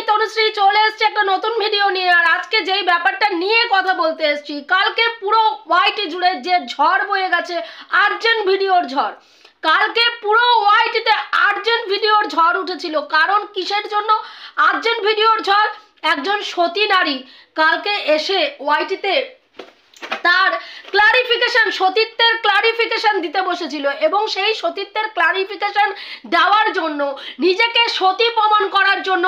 তনুশ্রী চলে এসেছি একটা নতুন ভিডিও নিয়ে। আর আজকে যেই ব্যাপারটা নিয়ে কথা বলতে এসেছি, কালকে পুরো ওয়াইটি জুড়ে যে ঝড় বয়ে গেছে, আর্জেন্ট ভিডিওর ঝড়। কালকে পুরো ওয়াইটিতে আর্জেন্ট ভিডিওর ঝড় উঠেছিল। কারণ কিসের জন্য আর্জেন্ট ভিডিওর ঝড়? একজন সতী নারী কালকে এসে ওয়াইটিতে তার ক্লারিফিকেশন, সতীত্বের ক্লারিফিকেশন দিতে বসেছিল এবং সেই সতীত্বের ক্লারিফিকেশন দেওয়ার জন্য, নিজেকে সতী প্রমাণ করার জন্য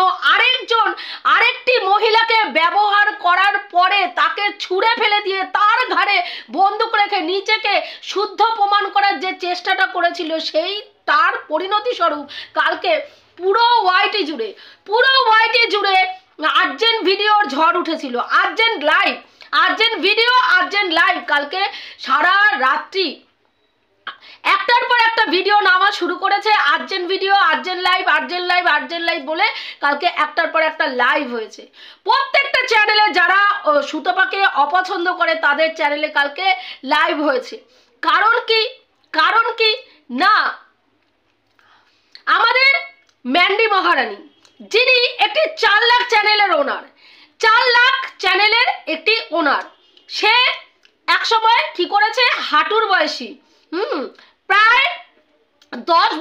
আরেকটি মহিলাকে ব্যবহার করার পরে তাকে ছুঁড়ে ফেলে দিয়ে তার ঘাড়ে বন্দুক রেখে নিজেকে শুদ্ধ প্রমাণ করার যে চেষ্টাটা করেছিল, সেই তার পরিণতি স্বরূপ কালকে পুরো ওয়াইটি জুড়ে আর্জেন্ট ভিডিওর ঝড় উঠেছিল। Urgent video, urgent live. কালকে সারা রাত্রি একটার পর একটা ভিডিও নামা শুরু করেছে। আর্জেন্ট ভিডিও, আর্জেন্ট লাইভ বলে কালকে একটার পর একটা লাইভ হয়েছে। প্রত্যেকটা চ্যানেলে যারা সুতপাকে অপছন্দ করে তাদের চ্যানেলে কালকে লাইভ হয়েছে। কারণ কি না, আমাদের ম্যান্ডি মহারানী, যিনি একটি 4 লাখ চ্যানেলের ওনার, 4 লাখ চ্যানেলের একটি ওনার, সে এক সময় কি করেছে, হাঁটুর বয়সী প্রায় 10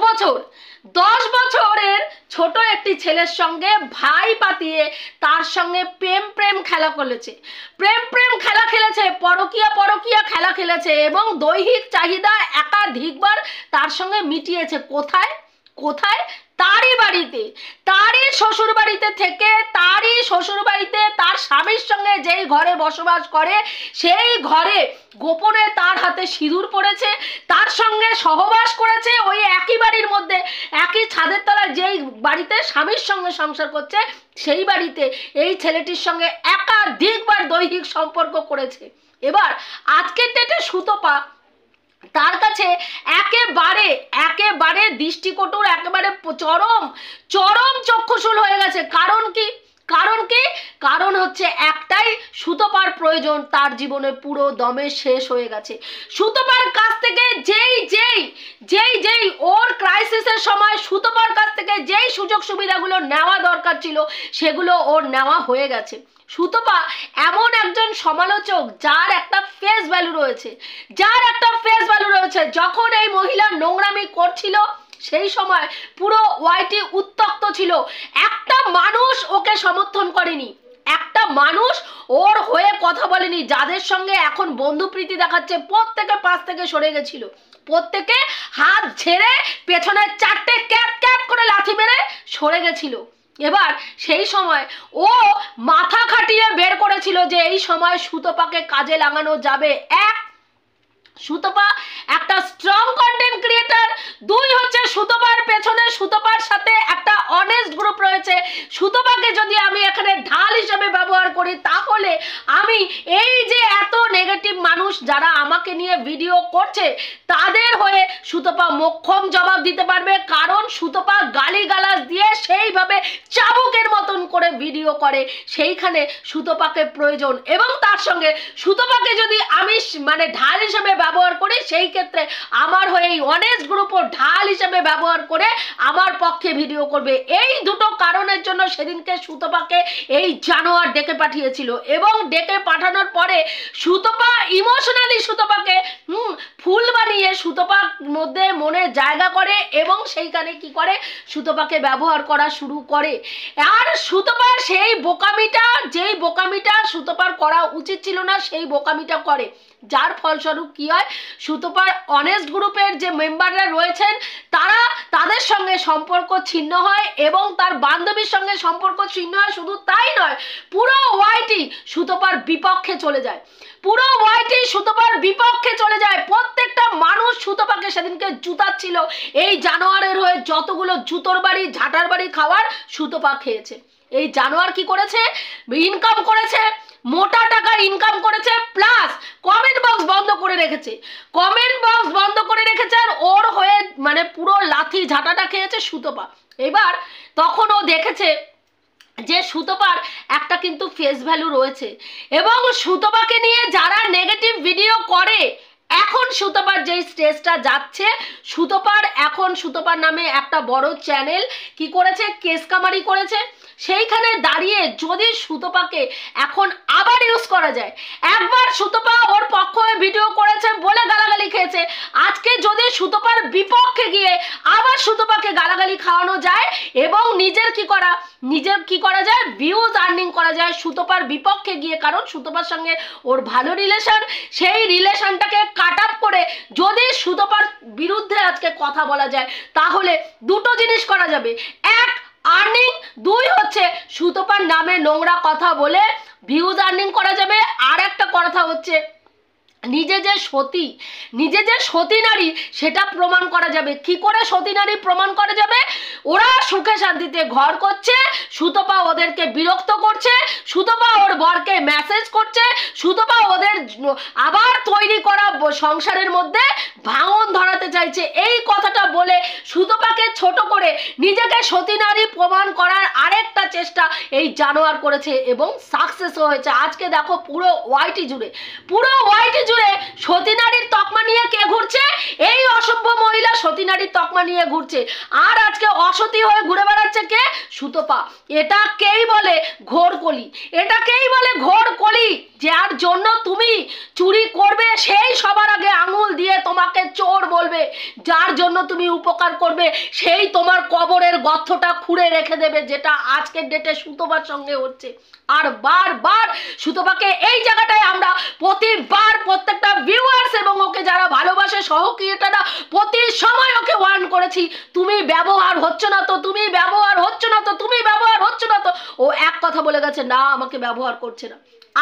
বছরের ছোট একটি ছেলের সঙ্গে ভাই পাতিয়ে তার সঙ্গে প্রেম খেলা খেলেছে, পরকীয়া খেলা খেলেছে এবং দৈহিক চাহিদা একাধিকবার তার সঙ্গে মিটিয়েছে। কোথায়? তারই বাড়িতে, তারই শ্বশুর বাড়িতে থেকে, তার স্বামীর সঙ্গে যেই ঘরে বসবাস করে সেই ঘরে গোপনে তার হাতে সিঁদুর পড়েছে, তার সঙ্গে সহবাস করেছে। ওই একই বাড়ির মধ্যে, একই ছাদের তলায় যেই বাড়িতে স্বামীর সঙ্গে সংসার করছে, সেই বাড়িতে এই ছেলেটির সঙ্গে একাধিকবার দৈহিক সম্পর্ক করেছে। এবার আজকের ডেটে সুতপা তার কাছে একেবারে দৃষ্টিকটুর, একেবারে চরম চক্ষুশূল হয়ে গেছে। কারণ হচ্ছে একটাই, সুতপার প্রয়োজন তার জীবনে পুরো দমে শেষ হয়ে গেছে। সুতপার কাছ থেকে যেই ওর ক্রাইসিসের সময় সুতপার কাছ থেকে যেই সুযোগ সুবিধাগুলো নেওয়া দরকার ছিল, সেগুলো ওর নেওয়া হয়ে গেছে। সুতপা এমন একজন সমালোচক যার একটা ফেস ভ্যালু রয়েছে, যখন এই মহিলা নোংরামি করছিল সেই সময় পুরো ওয়াইটি উত্তপ্ত ছিল। একটা মানুষ ওকে সমর্থন করেনি, একটা মানুষ ওর হয়ে কথা বলেনি। যাদের সঙ্গে এখন বন্ধুপ্রীতি দেখাচ্ছে প্রত্যেকে পাশ থেকে সরে গেছিল, প্রত্যেকে হাত ঝেড়ে পেছনে 4টে ক্যাপ করে লাথি মেরে সরে গেছিল। এবার সেই সময় ও মাথা খাটিয়ে বের করেছিল যে এই সময় সুতপাকে কাজে লাগানো যাবে। সুতপা একটা স্ট্রং কন্টেন্ট ক্রিয়েটার, 2 হচ্ছে সুতপার পেছনে, সুতপার সাথে একটা অনেস্ট গ্রুপ রয়েছে। সুতপাকে যদি আমি এখানে ঢাল হিসেবে ব্যবহার করি, তাহলে আমি এই যে এত নেগেটিভ মানুষ যারা আমাকে নিয়ে ভিডিও করছে, তাদের হয়ে সুতপা মোক্ষম জবাব দিতে পারবে। কারণ সুতপা গালিগালাজ দিয়ে সেইভাবে চাবুকের মতন করে ভিডিও করে, সেইখানে সুতপাকে প্রয়োজন। এবং তার সঙ্গে সুতপাকে যদি আমি ঢাল হিসেবে ব্যবহার করি, সেই ক্ষেত্রে আমার হয়ে এই অনেস্ট গ্রুপও ঢাল হিসেবে ব্যবহার করে আমার পক্ষে ভিডিও করবে। এই দুটো কারণের জন্য সেদিনকে সুতপাকে এই জানোয়ার ডেকে পাঠিয়েছিল এবং ডেকে পাঠানোর পরে সুতপা ইমোশনালি সুতপাকে ফুল বানিয়ে সুতপার মধ্যে মনে জায়গা করে এবং সেইখানে কি করে, সুতপাকে ব্যবহার করা শুরু করে। আর সুতপা সেই বোকামিটা সুতপার করা উচিত ছিল না, সেই বোকামিটা করে। যার ফলস্বরূপ কি হয়, সুতপার অনেস্ট গ্রুপের যে মেম্বাররা রয়েছেন তাদের সঙ্গে সম্পর্ক ছিন্ন হয় এবং তার বান্ধবীর সঙ্গে সম্পর্ক ছিন্ন হয়। শুধু তাই নয়, পুরো ওয়াইটি সুতপার বিপক্ষে চলে যায়, প্রত্যেকটা মানুষ সুতপাকে সেদিনকে জুতাচ্ছিল। এই জানোয়ারের হয়ে যতগুলো জুতোর বাড়ি, ঝাঁটার বাড়ি খাওয়ার সুতপা খেয়েছে। এই জানোয়ার কি করেছে, ইনকাম করেছে, মোটা টাকা ইনকাম করেছে, প্লাস কমেন্ট বক্স বন্ধ করে রেখেছে, আর ওর হয়ে পুরো লাথি ঝাঁটাটা খেয়েছে সুতপা। এবার তখন ও দেখেছে যে সুতপার একটা কিন্তু ফেস ভ্যালু রয়েছে এবং সুতপাকে নিয়ে যারা নেগেটিভ ভিডিও করে, এখন সুতপার যেই স্টেজটা যাচ্ছে, সুতপার নামে একটা বড় চ্যানেল কি করেছে, কেস কামারি করেছে। সেইখানে দাঁড়িয়ে যদি সুতপাকে এখন আবার ইউজ করা যায়, একবার সুতপা ওর পক্ষ হয়ে ভিডিও করেছে বলে গালাগালি খেয়েছে, আজকে যদি সুতপার বিপক্ষে গিয়ে আবার সুতপাকে গালাগালি খাওয়ানো যায় এবং নিজের কি করা যায়, ভিউজ আর্নিং করা যায় সুতপার বিপক্ষে গিয়ে, কারণ সুতপার সঙ্গে ওর ভালো রিলেশন, সেই রিলেশনটাকে কাট আপ করে যদি সুতপার বিরুদ্ধে আজকে কথা বলা যায়, তাহলে দুটো জিনিস করা যাবে, এক আর্নিং, দুই হচ্ছে সুতপার নামে নোংরা কথা বলে ভিউজ আর্নিং করা যাবে। আর একটা কথা হচ্ছে নিজে যে সতী নারী সেটা প্রমাণ করা যাবে। কি করে সতী নারী প্রমাণ করা যাবে? ওরা সুখে শান্তিতে ঘর করছে, সুতপা ওদেরকে বিরক্ত করছে, সুতপা ওর বরকে মেসেজ করছে, সুতপা ওদের আবার তৈরি করা সংসারের মধ্যে ভাঙন ধরাতে চাইছে। এই কথাটা বলে সুতপাকে ছোট করে নিজেকে সতী নারী প্রমাণ করার আরেকটা চেষ্টা এই জানোয়ার করেছে এবং সাকসেস হয়েছে। আজকে দেখো পুরো ওয়াইটি জুড়ে সতী নারীর তকমা নিয়ে কে ঘুরছে? এই অসভ্য মহিলা সতী নারীর তকমা নিয়ে ঘুরছে। আর আজকে অসতী হয়ে ঘুরে বেড়াচ্ছে কে? সুতপা। এটাকেই বলে ঘোর কলি, যার জন্য তুমি চুরি করবে সেই সবার আগে আঙুল দিয়ে তোমাকে চোর বলবে, যার জন্য তুমি উপকার করবে সেই তোমার কবরের গর্তটা খুঁড়ে রেখে দেবে, যেটা আজকের ডেটে সুতপার সঙ্গে হচ্ছে। আর বারবার সুতপাকে এই জায়গাটায় আমরা প্রতিবার প্রত্যেকটা ভিউয়ার্স এবং ওকে যারা ভালোবাসে সহক্রিয়েটারা প্রতি সময় ওকে ওয়ার্ন করেছি, তুমি ব্যবহার হচ্ছে না তো, ও এক কথা বলে গেছে, না আমাকে ব্যবহার করছে না।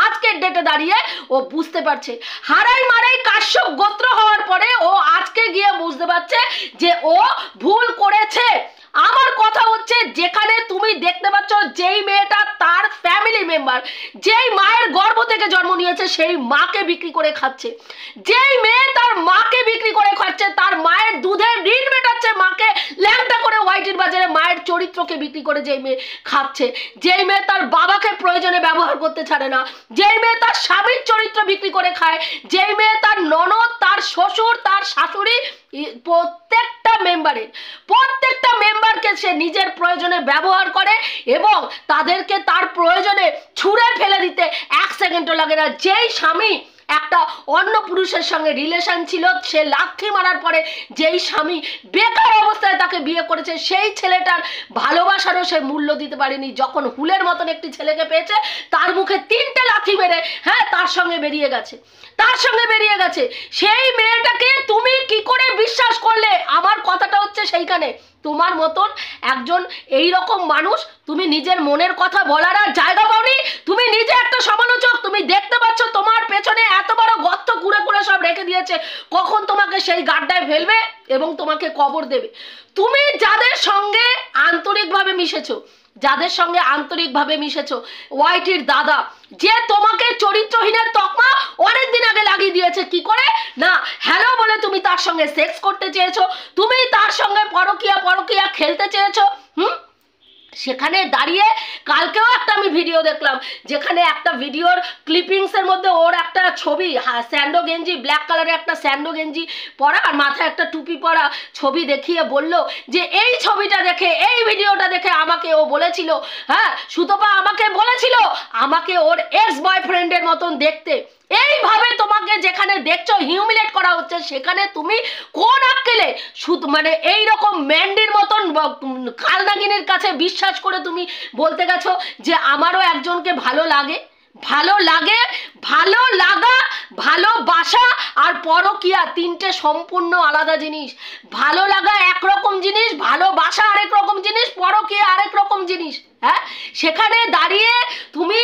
আজকের ডেটে দাঁড়িয়ে ও বুঝতে পারছে, হারাই মারাই কাশ্যপ গোত্র হওয়ার পরে ও আজকে গিয়ে বুঝতে পারছে যে ও ভুল করেছে। আমার কথা হচ্ছে, যেখানে তুমি দেখতে পাচ্ছ যেই মেয়েটা তার ফ্যামিলি মেম্বার, যেই মায়ের গর্ভ থেকে জন্ম নিয়েছে সেই মাকে বিক্রি করে খাচ্ছে, যেই মেয়ে তার মাকে বিক্রি করে খাচ্ছে, তার মায়ের দুধের ঋণ মেটাচ্ছে, মাকে ল্যাংটা করে ওয়াইটির বাজারে মায়ের চরিত্রকে বিক্রি করে যেই মেয়ে খাচ্ছে, যেই মেয়ে তার বাবাকে প্রয়োজনে ব্যবহার করতে ছাড়ে না, যেই মেয়ে তার স্বামীর চরিত্র বিক্রি করে খায়, যেই মেয়ে তার ননদ, তার শ্বশুর, তার শাশুড়ি, প্রত্যেকটা মেম্বারকে সে নিজের প্রয়োজনে ব্যবহার করে এবং তাদেরকে তার প্রয়োজনে ছুঁড়ে ফেলে দিতে এক সেকেন্ডও লাগে না। যেই স্বামী একটা অন্য পুরুষের সঙ্গে রিলেশন ছিল, সে লাথি মারার পরে যেই স্বামী বেকার অবস্থায় তাকে বিয়ে করেছে, সেই ছেলেটার ভালোবাসারও সে মূল্য দিতে পারেনি। যখন হুলের মতন একটি ছেলেকে পেয়েছে, তার মুখে 3টে লাথি মেরে তার সঙ্গে বেরিয়ে গেছে। সেই মেয়েটাকে তুমি কি করে বিশ্বাস করলে? আমার কথাটা হচ্ছে সেইখানে, তোমার মতন একজন এই রকম মানুষ তুমি নিজের মনের কথা বলার আর জায়গা পাওনি। তুমি নিজে একটা সমালোচক, তুমি দেখতে পাচ্ছ তোমার পেছনে এত বড় গর্ত কুড়ে সব রেখে দিয়েছে, কখন তোমাকে সেই গাড্ডায় ফেলবে এবং তোমাকে কবর দেবে। তুমি যাদের সঙ্গে আন্তরিকভাবে মিশেছো, ওয়াইটির দাদা যে তোমাকে চরিত্রহীনের তকমা অনেকদিন আগে লাগিয়ে দিয়েছে, কি করে না, হ্যালো বলে তুমি তার সঙ্গে সেক্স করতে চেয়েছো, তুমি তার সঙ্গে পরকিয়া খেলতে চেয়েছো। সেখানে দাঁড়িয়ে কালকেও একটা আমি ভিডিও দেখলাম, যেখানে একটা ভিডিওর ক্লিপিংসের মধ্যে ওর একটা ছবি, স্যান্ডো গেঞ্জি, ব্ল্যাক কালারের একটা স্যান্ডো গেঞ্জি পরা আর মাথায় একটা টুপি পরা ছবি দেখিয়ে বলল যে এই ছবিটা দেখে, এই ভিডিওটা দেখে আমাকে ও বলেছিল, সুতপা আমাকে বলেছিল আমাকে ওর এক্স বয়ফ্রেন্ডের মতন দেখতে। এইভাবে তোমাকে যেখানে দেখছো হিউমিলেট করা হচ্ছে, সেখানে তুমি কোন আক্কেলে এইরকম ম্যান্ডির মতন কালনাগিনীর কাছে বিশ্বাস করে তুমি বলতে গেছো যে আমারও একজনকে ভালো লাগা, ভালোবাসা আর পরকিয়া 3টে সম্পূর্ণ আলাদা জিনিস। ভালো লাগা একরকম জিনিস, ভালোবাসা আরেক রকম জিনিস, পরকিয়া আরেক রকম জিনিস। সেখানে দাঁড়িয়ে তুমি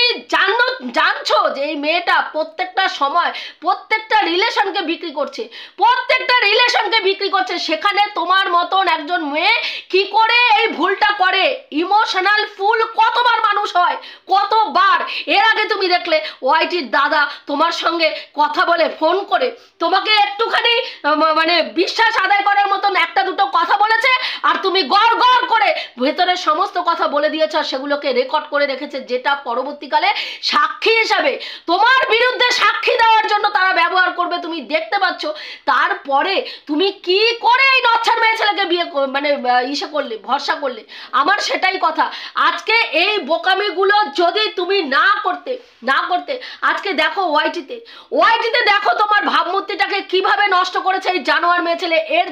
জানছো যে এই মেয়েটা প্রত্যেকটা সময় প্রত্যেকটা রিলেশনকে বিক্রি করছে, সেখানে তোমার মতন একজন মেয়ে কি করে এই ভুলটা করে? ইমোশনাল ফুল কতবার মানুষ হয় কতবার। এর আগে তুমি দেখলে ওয়াইটির দাদা তোমার সঙ্গে কথা বলে ফোন করে তোমাকে একটুখানি মানে বিশ্বাস আদায় করার মতন একটা দুটো কথা বলেছে, আর তুমি গড় গড় করে ভেতরের সমস্ত কথা বলে দিয়েছ, সেগুলোকে রেকর্ড করে রেখেছে, যেটা পরবর্তীকালে সাক্ষী হিসাবে তোমার বিরুদ্ধে সাক্ষী দেওয়ার জন্য তারা ব্যবহার করবে। তুমি দেখতে পাচ্ছ। তারপরে তুমি কি করে এই নচ্ছার মেয়ে ছেলেকে বিয়ে মানে ইসে করলে, ভরসা করলে? আমার সেটাই কথা। আজকে এই বোকামিগুলো যদি তুমি না করতে আজকে দেখো ওয়াইটিতে দেখো তোমার ভাবমূর্তিটাকে কিভাবে নষ্ট করেছে এই জানোয়ার মেয়ে ছেলে। এর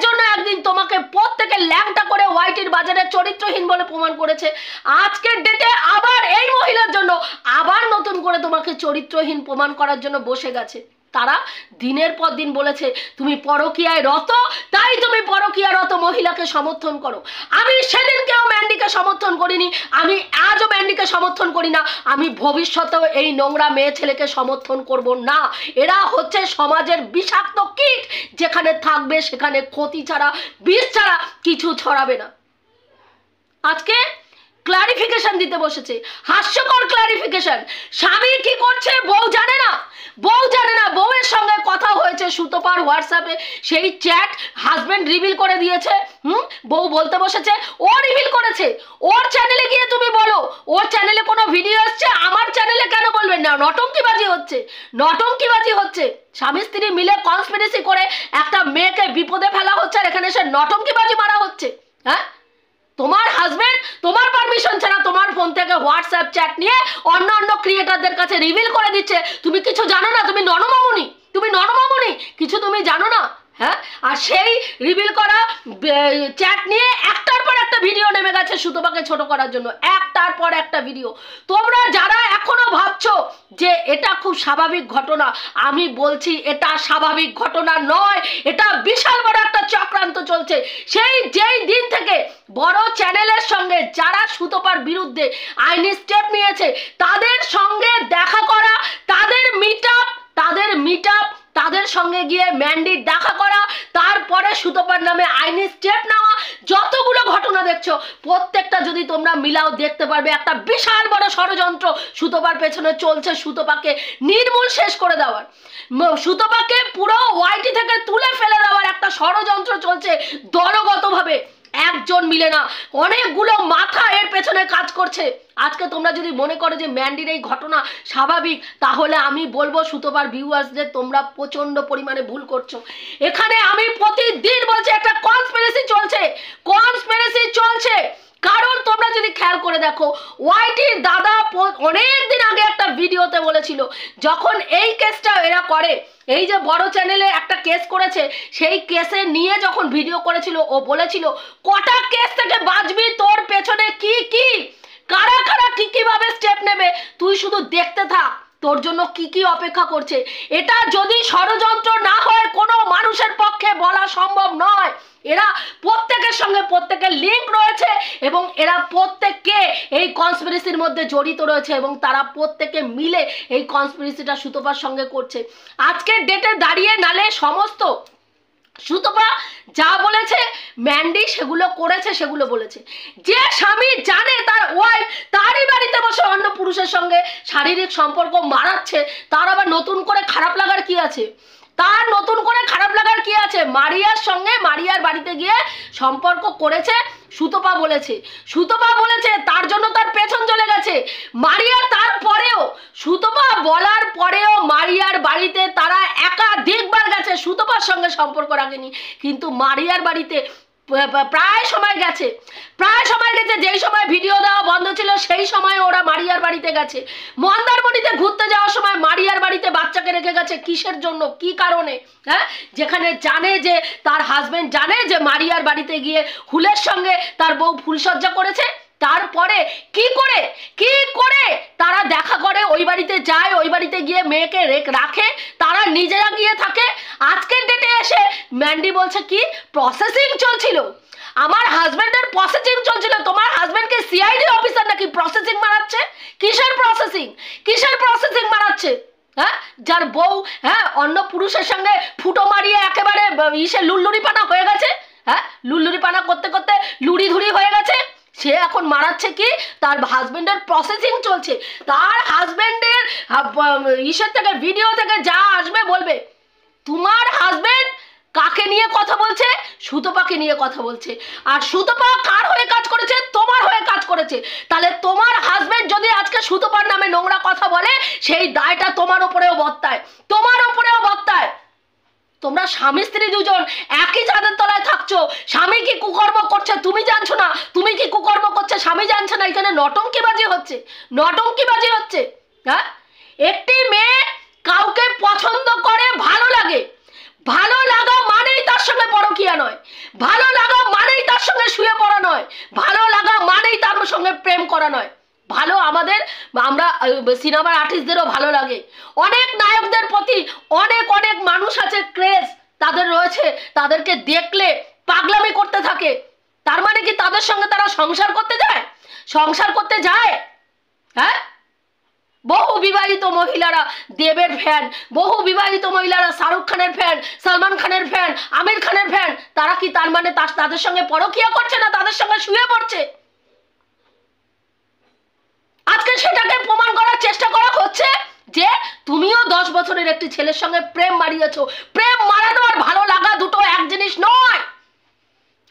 জন্য একদিন তোমাকে প্রত্যেকে ল্যাংটা করে ওয়াইটির বাজারে চরিত্রহীন বলে প্রমাণ করেছে। আজকের ডেটে আবার এই মহিলার জন্য আবার নতুন করে তোমাকে চরিত্রহীন প্রমাণ করার জন্য বসে গেছে। তারা দিনের পর দিন বলেছে তুমি পরকীয়ায় রত, তাই তুমি পরকীয়ারত মহিলাকে সমর্থন করো। আমি সেদিনকেও ম্যান্ডিকে সমর্থন করিনি, আমি আজও ম্যান্ডিকে সমর্থন করি না, আমি ভবিষ্যতেও এই নোংরা মেয়ে ছেলেকে সমর্থন করব না। এরা হচ্ছে সমাজের বিষাক্ত কীট, যেখানে থাকবে সেখানে ক্ষতি ছাড়া, বিষ ছাড়া কিছু ছড়াবে না। আজকে ক্লারিফিকেশন দিতে বসেছে, হাস্যকর ক্লারিফিকেশন। স্বামী কি করছে বউ জানে না, বউয়ের সঙ্গে কথা হয়েছে সুতপার হোয়াটসঅ্যাপে, সেই চ্যাট হাজবেন্ড রিভিল করে দিয়েছে। বউ বলতে বসেছে, ও রিভিল করেছে, ওর চ্যানেলে গিয়ে তুমি বলো, ওর চ্যানেলে কোনো ভিডিও আসছে, আমার চ্যানেলে কেন বলবেন না? নটঙ্কিবাজি হচ্ছে। স্বামী স্ত্রী মিলে কনস্পিরেসি করে একটা মেয়েকে বিপদে ফেলা হচ্ছে, আর এখানে সে নটঙ্কিবাজি মারা হচ্ছে। হ্যাঁ, তোমার হাজবেন্ড তোমার পারমিশন ছাড়া তোমার ফোন থেকে হোয়াটসঅ্যাপ চ্যাট নিয়ে অন্য ক্রিয়েটারদের কাছে রিভিল করে দিচ্ছে। তুমি কিছু জানো না? তুমি ননমামুনি, কিছু তুমি জানো না? হ্যাঁ, আর সেই রিভিল করা চ্যাট নিয়ে একটার পর একটা ভিডিও নেমে গেছে সুতপাকে ছোট করার জন্য, একটার পর একটা ভিডিও। তোমরা যারা এখনো ভাবছো যে এটা খুব স্বাভাবিক ঘটনা, আমি বলছি এটা স্বাভাবিক ঘটনা নয়, এটা বিশাল বড় একটা চক্রান্ত চলছে। যেই দিন থেকে বড় চ্যানেলের সঙ্গে যারা সুতপার বিরুদ্ধে আইনি স্টেপ নিয়েছে তাদের সঙ্গে দেখা করা, তাদের মিট আপ, তাদের সঙ্গে গিয়ে ম্যান্ডির দেখা করা, তারপরে সুতপার নামে আইনি স্টেপ নেওয়া, যতগুলো ঘটনা দেখছো প্রত্যেকটা যদি তোমরা মিলাও দেখতে পারবে একটা বিশাল বড় ষড়যন্ত্র সুতপার পেছনে চলছে, সুতপাকে নির্মূল শেষ করে দেওয়ার, সুতপাকে পুরো ওয়াইটি থেকে তুলে ফেলে দেওয়ার একটা ষড়যন্ত্র চলছে দলগতভাবে। একজন মিলে না, অনেকগুলো মাথা এর পেছনে কাজ করছে। আজকে তোমরা যদি মনে করো যে ম্যান্ডির এই ঘটনা স্বাভাবিক, তাহলে আমি বলবো সুতপার ভিউয়ার্সদের তোমরা প্রচন্ড পরিমাণে ভুল করছো। এখানে আমি প্রতিদিন বলছি একটা কনস্পিরেসি চলছে। কারণ তোমরা যদি খেয়াল করে দেখো, ওয়াইটির দাদা অনেক দিন আগে একটা ভিডিওতে বলেছিল, যখন এই কেসটা এরা করে, এই যে বড় চ্যানেলে একটা কেস করেছে, সেই কেসে নিয়ে যখন ভিডিও করেছিল, ও বলেছিল কটা কেস থেকে বাঁচবি, তোর পেছনে কি কারা কিভাবে স্টেপ নেবে, তুই শুধু দেখতে থাক, তোর জন্য কি অপেক্ষা করছে। এটা যদি ষড়যন্ত্র না হয় কোনো মানুষের পক্ষে বলা সম্ভব নয়। এরা প্রত্যেকের সঙ্গে প্রত্যেকের লিঙ্ক রয়েছে এবং এরা প্রত্যেককে এই কনস্পিরেসির মধ্যে জড়িত রয়েছে এবং তারা প্রত্যেকে মিলে এই কনস্পিরেসিটা সুতপার সঙ্গে করছে। আজকের ডেটে দাঁড়িয়ে নালে সমস্ত সুতপা যা বলেছে ম্যান্ডি সেগুলো করেছে, সেগুলো বলেছে। যে স্বামী জানে তার ওয়াইফ তারই বাড়িতে বসে অন্য পুরুষের সঙ্গে শারীরিক সম্পর্ক মারাচ্ছে, তার আবার নতুন করে খারাপ লাগার কি আছে? মারিয়ার সঙ্গে মারিয়ার বাড়িতে গিয়ে সম্পর্ক করেছে সুতপা বলেছে তার জন্য তার পেছন চলে গেছে মারিয়া। তারপরেও সুতপা বলার পরেও মারিয়ার বাড়িতে তারা একাধিকবার গেছে, সুতপার সঙ্গে সম্পর্ক রাখেনি, কিন্তু মারিয়ার বাড়িতে প্রায় সময় গেছে। যেই সময় ভিডিও দেওয়া বন্ধ ছিল সেই সময় ওরা মারিয়ার বাড়িতে গেছে। মন্দারমণিতে ঘুরতে যাওয়ার সময় মারিয়ার বাড়িতে বাচ্চাকে রেখে গেছে, কিসের জন্য, কি কারণে? হ্যাঁ, যেখানে জানে যে তার হাজবেন্ড জানে যে মারিয়ার বাড়িতে গিয়ে হুলের সঙ্গে তার বউ ফুলসজ্জা করেছে, তারপরে কি করে তারা দেখা করে, ওই বাড়িতে যায়, ওই বাড়িতে গিয়ে মেয়েকে রাখে, তারা নিজেরা গিয়ে থাকে। আজকের ডেটে এসে ম্যান্ডি বলছে কি প্রসেসিং চলছিল, আমার হাজবেন্ডের প্রসেসিং চলছিল। তোমার হাজবেন্ডকে সিআইডি অফিসার নাকি প্রসেসিং মারাচ্ছে? কিসের প্রসেসিং মারাচ্ছে? হ্যাঁ, যার বউ অন্য পুরুষের সঙ্গে ফুটো মারিয়ে একেবারে লুল্লুরি পানা হয়ে গেছে, লুল্লুরি পানা করতে করতে লুড়ি ধুড়ি হয়ে গেছে, সে এখন মারাচ্ছে কি, তার হাজবেন্ডের প্রসেসিং চলছে, তার হাজবেন্ডের ইসের থেকে ভিডিও থেকে যা আসবে বলবে। তোমার হাজবেন্ড কাকে নিয়ে কথা বলছে? সুতপাকে নিয়ে কথা বলছে। আর সুতপা কার হয়ে কাজ করেছে? তোমার হয়ে কাজ করেছে। তাহলে তোমার হাজবেন্ড যদি আজকে সুতপার নামে নোংরা কথা বলে, সেই দায়টা তোমার উপরেও বর্তায়, তোমার উপরেও বর্তায়। তোমরা স্বামী স্ত্রী দুজন একই ছাদের তলায় থাকছো, স্বামী কি কুকর্ম করছে তুমি জানছো না, তুমি কি কুকর্ম করছে স্বামী জানছে না। এখানে নটঙ্কিবাজি হচ্ছে, নটঙ্কিবাজি হচ্ছে। হ্যাঁ, একটি মেয়ে কাউকে পছন্দ করে, ভালো লাগে, ভালো লাগা মানেই তার সঙ্গে পরকীয়া নয়, ভালো লাগা মানেই তার সঙ্গে শুয়ে পড়া নয়, ভালো লাগা মানেই তার সঙ্গে প্রেম করা নয়। ভালো আমাদের, আমরা সিনেমার আর্টিস্টদেরও ভালো লাগে, অনেক নায়কদের প্রতি অনেক অনেক মানুষ আছে ক্রেজ তাদের রয়েছে, তাদেরকে দেখলে পাগলামি করতে থাকে। তার মানে কি তাদের সঙ্গে তারা সংসার করতে যায়? সংসার করতে যায়? হ্যাঁ, বহু বিবাহিত মহিলারা দেবের ফ্যান, বহু বিবাহিত মহিলারা শাহরুখ খানের ফ্যান, সালমান খানের ফ্যান, আমির খানের ফ্যান। তারা কি তার মানে তাদের সঙ্গে পরকীয়া করছে না, তাদের সঙ্গে শুয়ে পড়ছে? আজকে সেটাকে প্রমাণ করার চেষ্টা করা হচ্ছে যে তুমিও 10 বছরের একটি ছেলের সঙ্গে প্রেম মারিয়েছো। প্রেম মারানো আর ভালো লাগা দুটো এক জিনিস নয়।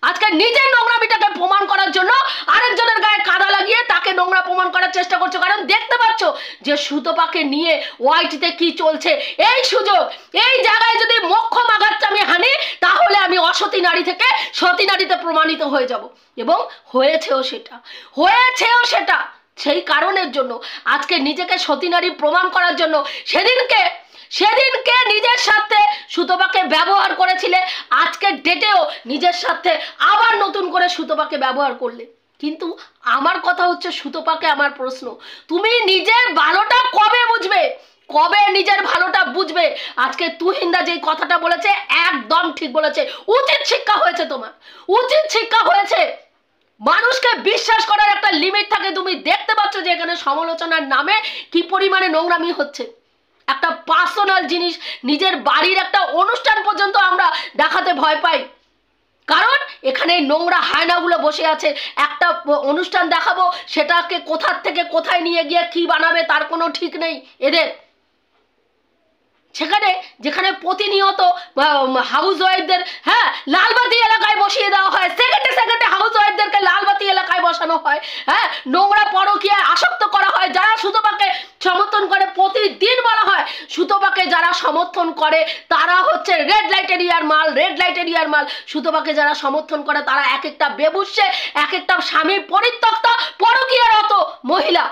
আজকে নিজের নোংরামিটাকে প্রমাণ করার জন্য আরেকজনের গায়ে কাদা লাগিয়ে তাকে নোংরা প্রমাণ করার চেষ্টা করছো, কারণ দেখতে পাচ্ছ যে সুতপাকে নিয়ে ওয়াইটিতে কি চলছে। এই সুযোগ, এই জায়গায় যদি মোক্ষম আঘাতটা আমি হানি, তাহলে আমি অসতী নারী থেকে সতী নারীতে প্রমাণিত হয়ে যাব। এবং হয়েছেও সেটা, হয়েছেও সেটা। সেই কারণের জন্য আজকে নিজেকে সতী নারী প্রমাণ করার জন্য সেদিনকে নিজের সাথে সুতপাকে ব্যবহার করেছিলে, আজকের ডেটেও নিজের সাথে আবার নতুন করে সুতপাকে ব্যবহার করলে। কিন্তু আমার কথা হচ্ছে, সুতপাকে আমার প্রশ্ন, তুমি নিজের ভালোটা কবে বুঝবে? কবে নিজের ভালোটা বুঝবে? আজকে তুহিনদা যেই কথাটা বলেছে একদম ঠিক বলেছে। উচিত শিক্ষা হয়েছে, তোমার উচিত শিক্ষা হয়েছে। মানুষকে বিশ্বাস করার একটা লিমিট থাকে। তুমি দেখতে পাচ্ছ যে এখানে সমালোচনার নামে কি পরিমাণে নোংরামি হচ্ছে। একটা পার্সোনাল জিনিস, নিজের বাড়ির একটা অনুষ্ঠান পর্যন্ত আমরা দেখাতে ভয় পাই, কারণ এখানে নোংরা হায়নাগুলো বসে আছে। একটা অনুষ্ঠান দেখাবো, সেটাকে কোথার থেকে কোথায় নিয়ে গিয়ে কি বানাবে তার কোনো ঠিক নেই এদের। সেখানে যেখানে প্রতিনিয়ত হাউস ওয়াইফদের, হ্যাঁ, লালবাতি এলাকায় বসিয়ে দেওয়া হয়, সেকেন্ডে সেকেন্ডে হাউস ওয়াইফদেরকে লালবাতি এলাকায় বসানো হয়, হ্যাঁ, নোংরা পরকীয়ায় আসক্ত করা হয়। যারা সুতপাকে সমর্থন করে, প্রতিদিন বলা হয় সুতপাকে যারা সমর্থন করে তারা হচ্ছে রেড লাইট এরিয়ার মাল, রেড লাইট এরিয়ার মাল। সুতপাকে যারা সমর্থন করে তারা এক একটা বেবুসে, এক একটা স্বামী পরিত্যক্তা পরকীয়ারত মহিলা।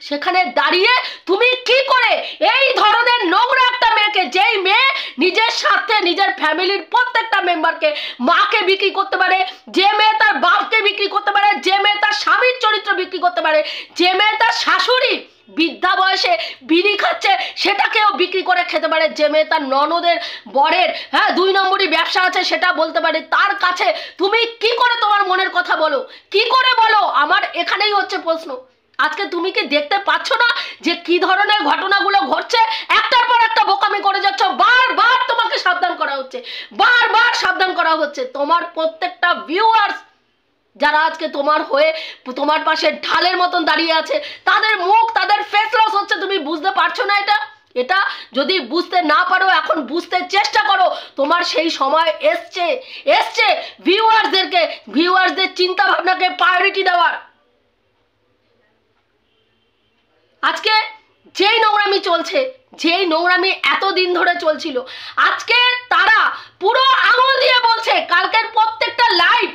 সেখানে দাঁড়িয়ে তুমি কি করে এই ধরনের নোংরা একটা মেয়েকে, যেই মেয়ে নিজের সাথে নিজের ফ্যামিলির প্রত্যেকটা মেম্বারকে, মাকে বিক্রি করতে পারে, যে মেয়ে তার বাপকে বিক্রি করতে পারে, যে মেয়ে তার স্বামীর চরিত্র বিক্রি করতে পারে, যে মেয়ে তার শাশুড়ি বৃদ্ধা বয়সে বিড়ি খাচ্ছে সেটাকেও বিক্রি করে খেতে পারে, যে মেয়ে তার ননদের বরের, হ্যাঁ, 2 নম্বরই ব্যবসা আছে সেটা বলতে পারে, তার কাছে তুমি কি করে তোমার মনের কথা বলো? কি করে বলো? আমার এখানেই হচ্ছে প্রশ্ন। আজকে তুমি কি দেখতে পাচ্ছ না যে কি ধরনের ঘটনাগুলো ঘটছে? একটার পর একটা বোকামি করে যাচ্ছ, বারবার তোমাকে সাবধান করা হচ্ছে, বারবার সাবধান করা হচ্ছে। তোমার প্রত্যেকটা ভিউয়ার্স যারা আজকে তোমার হয়ে তোমার পাশে ঢালের মতন দাঁড়িয়ে আছে, তাদের মুখ, তাদের ফেস লস হচ্ছে। তুমি বুঝতে পারছো না এটা? এটা যদি বুঝতে না পারো, এখন বুঝতে চেষ্টা করো। তোমার সেই সময় এসছে ভিউয়ার্সদের চিন্তা ভাবনাকে প্রায়োরিটি দেওয়ার। আজকে যেই নোংরামি চলছে, যেই নোংরামি এতদিন ধরে চলছিল, আজকে তারা পুরো আঙুল দিয়ে বলছে। কালকের প্রত্যেকটা লাইভ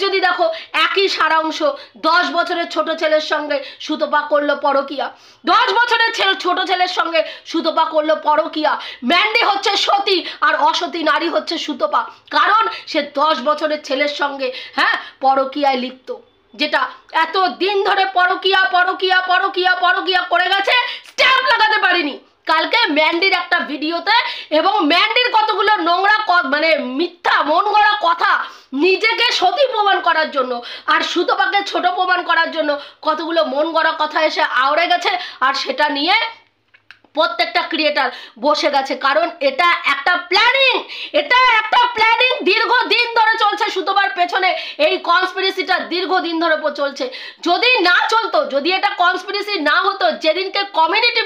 যদি দেখো একই সারাংশ। 10 বছরের ছোট ছেলের সঙ্গে সুতপা করলো পরকীয়া, 10 বছরের ছোট ছেলের সঙ্গে সুতপা করলো পরকীয়া। ম্যান্ডি হচ্ছে সতী আর অসতী নারী হচ্ছে সুতপা, কারণ সে 10 বছরের ছেলের সঙ্গে, হ্যাঁ, পরকীয়ায় লিপ্ত। যেটা এত দিন ধরে পরকীয়া পরকীয়া পরকীয়া পরকীয়া করে গেছে, স্ট্যাম্প লাগাতে পারিনি। কালকে ম্যান্ডির একটা ভিডিওতে, এবং ম্যান্ডির কতগুলো নোংরা মানে মিথ্যা মন গড়া কথা নিজেকে সতী প্রমাণ করার জন্য আর সুতপাকে ছোট প্রমাণ করার জন্য কতগুলো মন গড়া কথা এসে আওড়ে গেছে। আর সেটা নিয়ে প্রত্যেকটা ক্রিয়েটার বসে গেছে, কারণ এটা একটা প্ল্যানিং দীর্ঘদিন ধরে চলছে। সুতোবার পেছনে এই কনস্পিরেসিটা দীর্ঘদিন ধরে চলছে। যদি না চলতো, যদি এটা কনস্পিরেসি না হতো, যেদিনকে কমিউনিটি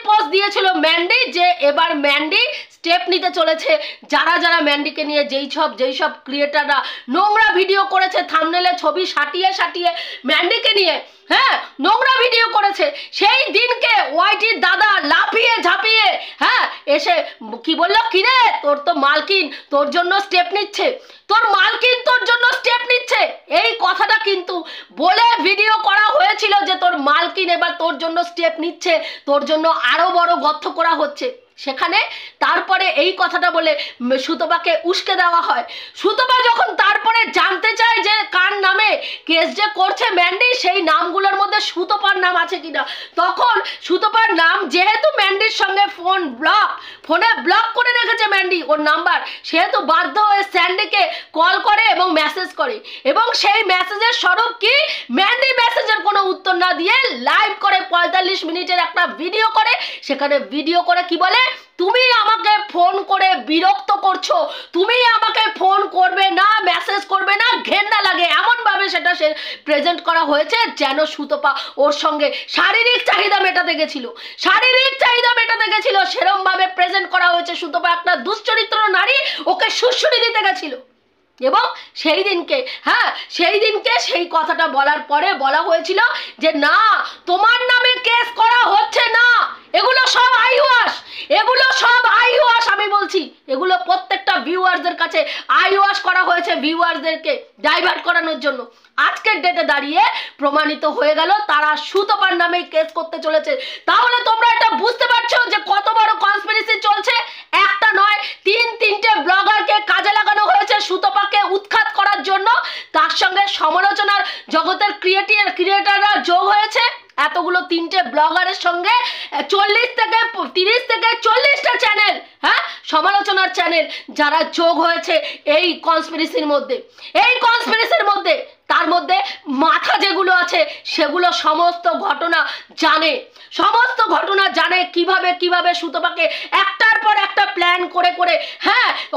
পোস্ট দিয়েছিল ম্যান্ডি, যে এবার ম্যান্ডি স্টেপ নিতে চলেছে, যারা যারা ম্যান্ডিকে নিয়ে যেই সব ক্রিয়েটাররা নোংরা ভিডিও করেছে, থাম্বনেলে ছবি সাটিয়ে ম্যান্ডিকে নিয়ে নোংরা ভিডিও করেছে, সেই দিনকে ওয়াইটির দাদা লাফিয়ে ঝাঁপিয়ে এসে কি বললো, কিরে তোর তো মালকিন তোর জন্য স্টেপ নিচ্ছে, এই কথাটা কিন্তু বলে ভিডিও করা হয়েছিল যে তোর মালকিন এবার তোর জন্য স্টেপ নিচ্ছে, তোর জন্য আরো বড় গর্ত করা হচ্ছে। সেখানে তারপরে এই কথাটা বলে সুতপাকে উস্কে দেওয়া হয়। সুতপা যখন তারপরে জানতে চায় যে কার নামে কেস যে করছে ম্যান্ডি, সেই নামগুলোর মধ্যে সুতপার নাম আছে কিনা, তখন সুতপার নাম যেহেতু ম্যান্ডির সঙ্গে ফোনে ব্লক করে রেখেছে ম্যান্ডি ওর নাম্বার, সেহেতু বাধ্য হয়ে স্যান্ডিকে কল করে এবং মেসেজ করে, এবং সেই মেসেজের স্বরূপ কি, ম্যান্ডি মেসেজের কোনো উত্তর না দিয়ে লাইভ করে 45 মিনিটের একটা ভিডিও করে। সেখানে ভিডিও করে কি বলে, তুমি আমাকে ফোন করে বিরক্ত করছো, তুমি আমাকে ফোন করবে না, মেসেজ করবে না, ঘেন্না লাগে, এমন ভাবে সেটা সে প্রেজেন্ট করা হয়েছে যেন সুতপা ওর সঙ্গে শারীরিক চাহিদা মেটাতে গেছিল, সেরকম ভাবে প্রেজেন্ট করা হয়েছে। সুতপা একটা দুশ্চরিত্র নারী, ওকে সুড়সুড়ি দিতে গেছিল। এবং সেই দিনকে সেই কথাটা বলার পরে বলা হয়েছিল যে না, তোমার নামে কেস করা হচ্ছে না, এগুলো সব আইওয়াশ, আমি বলছি এগুলো প্রত্যেকটা ভিউয়ারদের কাছে আইওয়াশ করা হয়েছে, ভিউয়ারদেরকে ডাইভার্ট করানোর জন্য। আজকের ডেটে দাঁড়িয়ে প্রমাণিত হয়ে গেল তারা সুতপার নামে কেস করতে চলেছে। তাহলে তোমরা এটা বুঝতে পারছো যে কত বড় কনস্পিরেসি চলছে। একটা নয়, তিনটে ব্লগারকে কাজে লাগানো হয়েছে সুতপাকে উৎখাত করার জন্য, তার সঙ্গে সমালোচনার জগতের ক্রিয়েটাররা যোগ হয়েছে। এতগুলো 3টে ব্লগারের সঙ্গে 30 থেকে 40টা চ্যানেল, সমালোচনার চ্যানেল যারা যোগ হয়েছে এই কনস্পিরেসির মধ্যে। তার মধ্যে মাথা যেগুলো আছে সেগুলো সমস্ত ঘটনা জানে, কিভাবে সুতপাকে একটার পর একটা প্ল্যান করে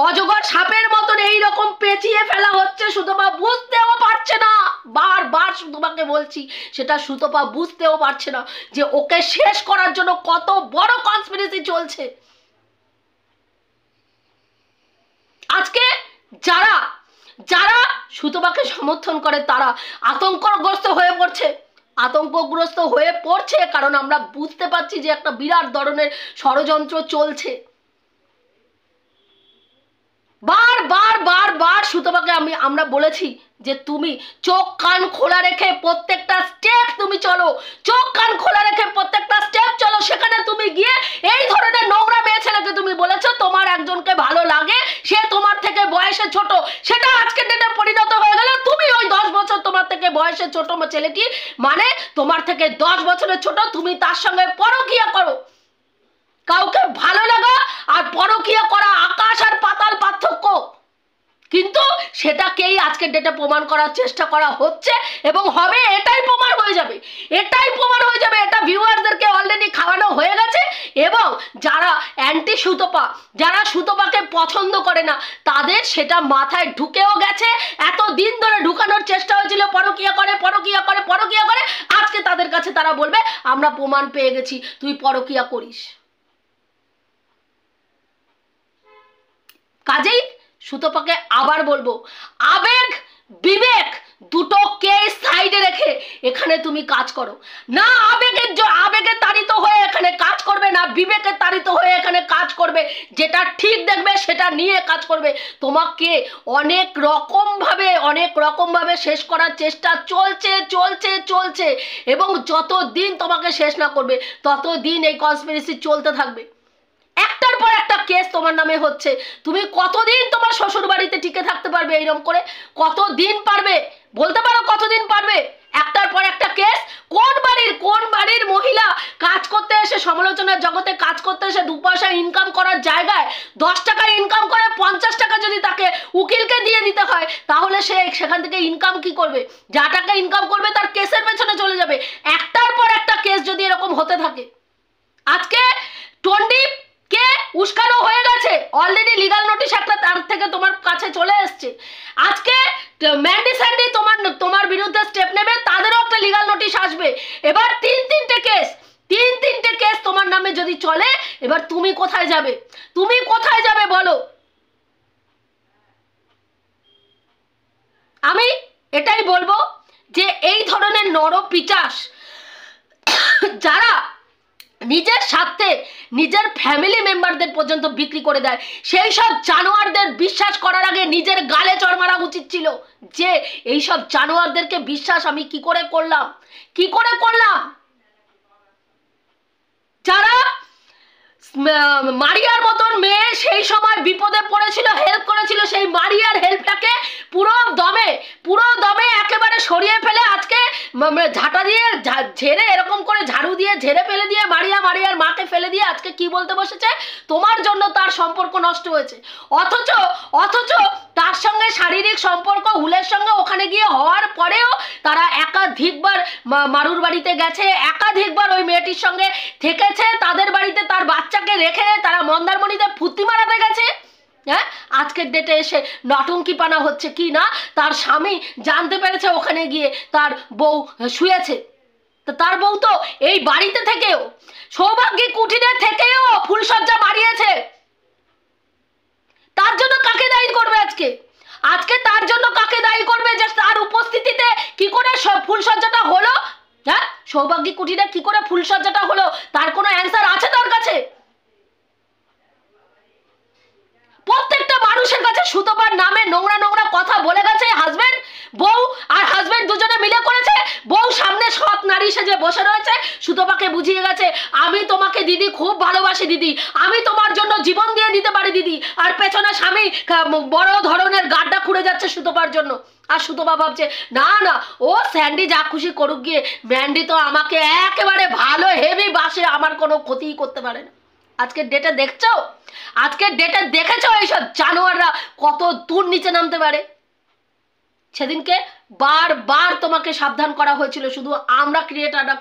অজগর সাপের মতন এইরকম পেঁচিয়ে ফেলা হচ্ছে। সুতপা বুঝতেও পারছে না, বারবার সুতপাকে বলছি, সেটা সুতপা বুঝতেও পারছে না যে ওকে শেষ করার জন্য কত বড় কনস্পিরেসি চলছে। আজকে যারা সুতপাকে সমর্থন করে তারা আতঙ্কগ্রস্ত হয়ে পড়ছে, কারণ আমরা বুঝতে পারছি যে একটা বিরাট ধরনের ষড়যন্ত্র চলছে। বার সুতপাকে আমরা বলেছি যে তুমি চোখ কান খোলা রেখে প্রত্যেকটা স্টেপ চলো, সেখানে তুমি গিয়ে এই ধরনের নোংরা মেয়ে ছেলেকে তুমি বলেছো তোমার একজনকে ভালো লাগে, সে তোমার থেকে বয়সে ছোট, সেটা আজকের ডেটে পরিণত হয়ে গেল তুমি ওই 10 বছর তোমার থেকে বয়সে ছোট ছেলেটি, মানে তোমার থেকে 10 বছরের ছোট, তুমি তার সঙ্গে পরকীয়া করো। কাউকে ভালো লাগা আর পরকীয়া করা আকাশ আর পাতাল পার্থক্য, কিন্তু সেটাকেই আজকের ডেটে প্রমাণ করার চেষ্টা করা হচ্ছে এবং হবে। এটাই প্রমাণ হয়ে যাবে, এটা ভিউয়ারদেরকে অলরেডি খাওয়ানো হয়ে গেছে। এবং যারা অ্যান্টি সুতপা, যারা সুতপাকে পছন্দ করে না, তাদের সেটা মাথায় ঢুকেও গেছে। এত দিন ধরে ঢুকানোর চেষ্টা হয়েছিল পরকীয়া করে, আজকে তাদের কাছে তারা বলবে আমরা প্রমাণ পেয়ে গেছি তুই পরকীয়া করিস। কাজেই সুতপাকে আবার বলবো, আবেগ বিবেক দুটোকে সাইডে রেখে এখানে তুমি কাজ করো না। আবেগে তাড়িত হয়ে এখানে কাজ করবে না, বিবেকে তাড়িত হয়ে এখানে কাজ করবে, যেটা ঠিক দেখবে সেটা নিয়ে কাজ করবে। তোমাকে অনেক রকম ভাবে শেষ করার চেষ্টা চলছে এবং যতদিন তোমাকে শেষ না করবে ততদিন এই কনস্পিরেসি চলতে থাকবে। একটার পর একটা কেস তোমার নামে হচ্ছে, তুমি কতদিন তোমার শ্বশুর বাড়িতে টিকে থাকতে পারবে? এইরকম করে কতদিন পারবে? বলতে পারো কতদিন পারবে? একটার পর একটা কেস। কোন বাড়ির মহিলা কাজ করতে এসে, সমালোচনার জগতে কাজ করতে এসে 2 পয়সা ইনকাম করার জায়গায় 10 টাকা ইনকাম করে 50 টাকা যদি তাকে উকিলকে দিয়ে দিতে হয়, তাহলে সে সেখান থেকে ইনকাম কি করবে? যা টাকা ইনকাম করবে তার কেসের পেছনে চলে যাবে। একটার পর একটা কেস যদি এরকম হতে থাকে, আজকে টন্ডিপ কে উস্কানো হয়ে গেছে, অলরেডি লিগাল নোটিশ একটা তার থেকে তোমার কাছে চলে এসছে। আজকে ম্যান্ডি স্যান্ডি তোমার বিরুদ্ধে স্টেপ নেবে, তাদেরও একটা লিগাল নোটিশ আসবে। এবার তিনটে কেস তোমার নামে যদি চলে, এবার তুমি কোথায় যাবে? তুমি কোথায় যাবে বলো? আমি এটাই বলবো যে এই ধরনের নরপিচাস যারা নিজের স্বার্থে নিজের ফ্যামিলি মেম্বারদের পর্যন্ত বিক্রি করে দেয়, সেই সব জানোয়ারদের বিশ্বাস করার আগে নিজের গালে চড় মারা উচিত ছিল যে এই সব জানোয়ারদেরকে বিশ্বাস আমি কি করে করলাম। যারা মারিয়ার মতন মেয়ে সেই সময় বিপদে পড়েছিল, হেল্প করেছিল, সেই মারিয়ার হেল্পটাকে পুরো দমে একেবারে সরিয়ে ফেলে আজকে ঝাঁটা দিয়ে ঝেড়ে, এরকম করে ঝাড়ু দিয়ে ঝেড়ে ফেলে দিয়ে মারিয়ার মাকে ফেলে দিয়ে আজকে কি বলতে বসেছে, তোমার জন্য তার সম্পর্ক নষ্ট হয়েছে। অথচ তার সঙ্গে শারীরিক সম্পর্ক হুলের সঙ্গে ওখানে গিয়ে হওয়ার পরেও তারা একাধিকবার মারুর বাড়িতে গেছে, একাধিকবার ওই মেয়েটির সঙ্গে থেকেছে, তাদের বাড়িতে তার বাচ্চাকে রেখে তারা মন্দারমণিতে ফুর্তি মারাতে গেছে। হ্যাঁ, আজকের ডেটে এসে নটঙ্কিপানা হচ্ছে কি না, তার স্বামী জানতে পেরেছে ওখানে গিয়ে তার বউ শুয়েছে। তো তার বউ তো এই বাড়িতে থেকেও, সৌভাগ্যী কুঠিরে থেকেও ফুলসজ্জা মারিয়েছে। তার জন্য কাকে দায়ী করবে আজকে তার জন্য কাকে দায়ী করবে যে তার উপস্থিতিতে কি করে ফুলসজ্জাটা হলো? হ্যাঁ, সৌভাগ্যী কুঠিরে কি করে ফুলসজ্জাটা হলো, তার কোনো অ্যান্সার আছে তার কাছে? প্রত্যেকটা মানুষের কাছে সুতপার নামে নোংরা কথা বলে গেছে হাজবেন্ড, বউ আর হাজবেন্ড দুজনে মিলে করেছে। বউ সামনে সৎ নারী সেজে বসে রয়েছে, সুতপাকে বুঝিয়ে গেছে আমি তোমাকে দিদি খুব ভালোবাসি দিদি, আমি তোমার জন্য জীবন দিয়ে দিতে পারি দিদি। আর পেছনে স্বামী বড় ধরনের গাড্ডা খুঁড়ে যাচ্ছে সুতপার জন্য। আর সুতপা ভাবছে না ও স্যান্ডি যা খুশি করুক গিয়ে, ম্যান্ডি তো আমাকে একেবারে ভালো হেভি বাসে, আমার কোনো ক্ষতিই করতে পারে না। আজকের ডেটে দেখেছো এইসব জানোয়াররা কত দূর নিচে নামতে পারে। সেদিনকে বারবার তোমাকে সাবধান করা হয়েছিল, শুধু আমরা ক্রিয়েটাররা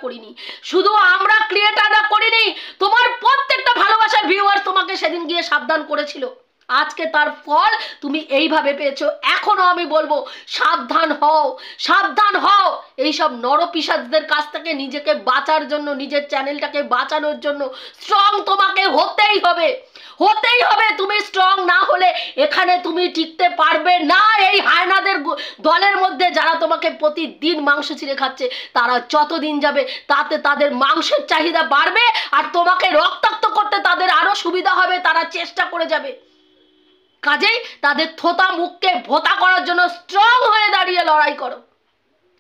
করিনি, তোমার প্রত্যেকটা ভালোবাসার ভিউয়ার তোমাকে সেদিন গিয়ে সাবধান করেছিল। আজকে তার ফল তুমি এইভাবে পেয়েছো। এখনো আমি বলবো সাবধান হও এইসব নরপিশাচদের কাছ থেকে নিজেকে বাঁচার জন্য, নিজের চ্যানেলটাকে বাঁচানোর জন্য স্ট্রং তোমাকে হতেই হবে। তুমি স্ট্রং না হলে এখানে তুমি টিকতে পারবে না। এই হায়নাদের দলের মধ্যে যারা তোমাকে প্রতিদিন মাংস ছিঁড়ে খাচ্ছে, তারা যতদিন যাবে তাতে তাদের মাংসের চাহিদা বাড়বে, আর তোমাকে রক্তাক্ত করতে তাদের আরো সুবিধা হবে, তারা চেষ্টা করে যাবে। কাজেই তাদের থোতা মুখকে ভোতা করার জন্য স্ট্রং হয়ে দাঁড়িয়ে লড়াই করো।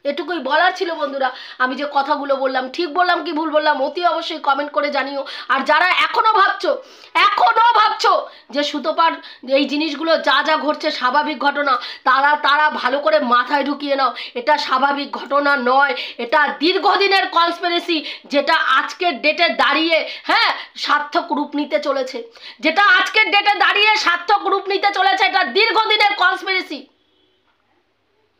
এটুকুই বলার ছিল বন্ধুরা। আমি যে কথাগুলো বললাম ঠিক বললাম কি ভুল বললাম অতি অবশ্যই কমেন্ট করে জানিও। আর যারা এখনো ভাবছো যে সুতপার এই জিনিসগুলো যা ঘটছে স্বাভাবিক ঘটনা, তারা ভালো করে মাথায় ঢুকিয়ে নাও, এটা স্বাভাবিক ঘটনা নয়, এটা দীর্ঘদিনের কনস্পিরেসি, যেটা আজকের ডেটে দাঁড়িয়ে সার্থক রূপ নিতে চলেছে। এটা দীর্ঘদিনের কনস্পিরেসি।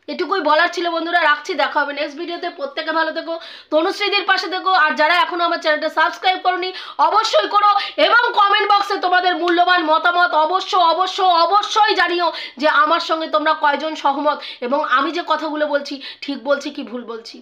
এটুকুই বলার ছিল বন্ধুরা, রাখছি, দেখা হবে নেক্সট ভিডিওতে। প্রত্যেকে ভালো থেকো, তনুশ্রীদির পাশে থেকো। আর যারা এখনো আমার চ্যানেলটা সাবস্ক্রাইব করোনি অবশ্যই করো, এবং কমেন্ট বক্সে তোমাদের মূল্যবান মতামত অবশ্যই জানিও যে আমার সঙ্গে তোমরা কয়জন সহমত, এবং আমি যে কথাগুলো বলছি ঠিক বলছি কি ভুল বলছি।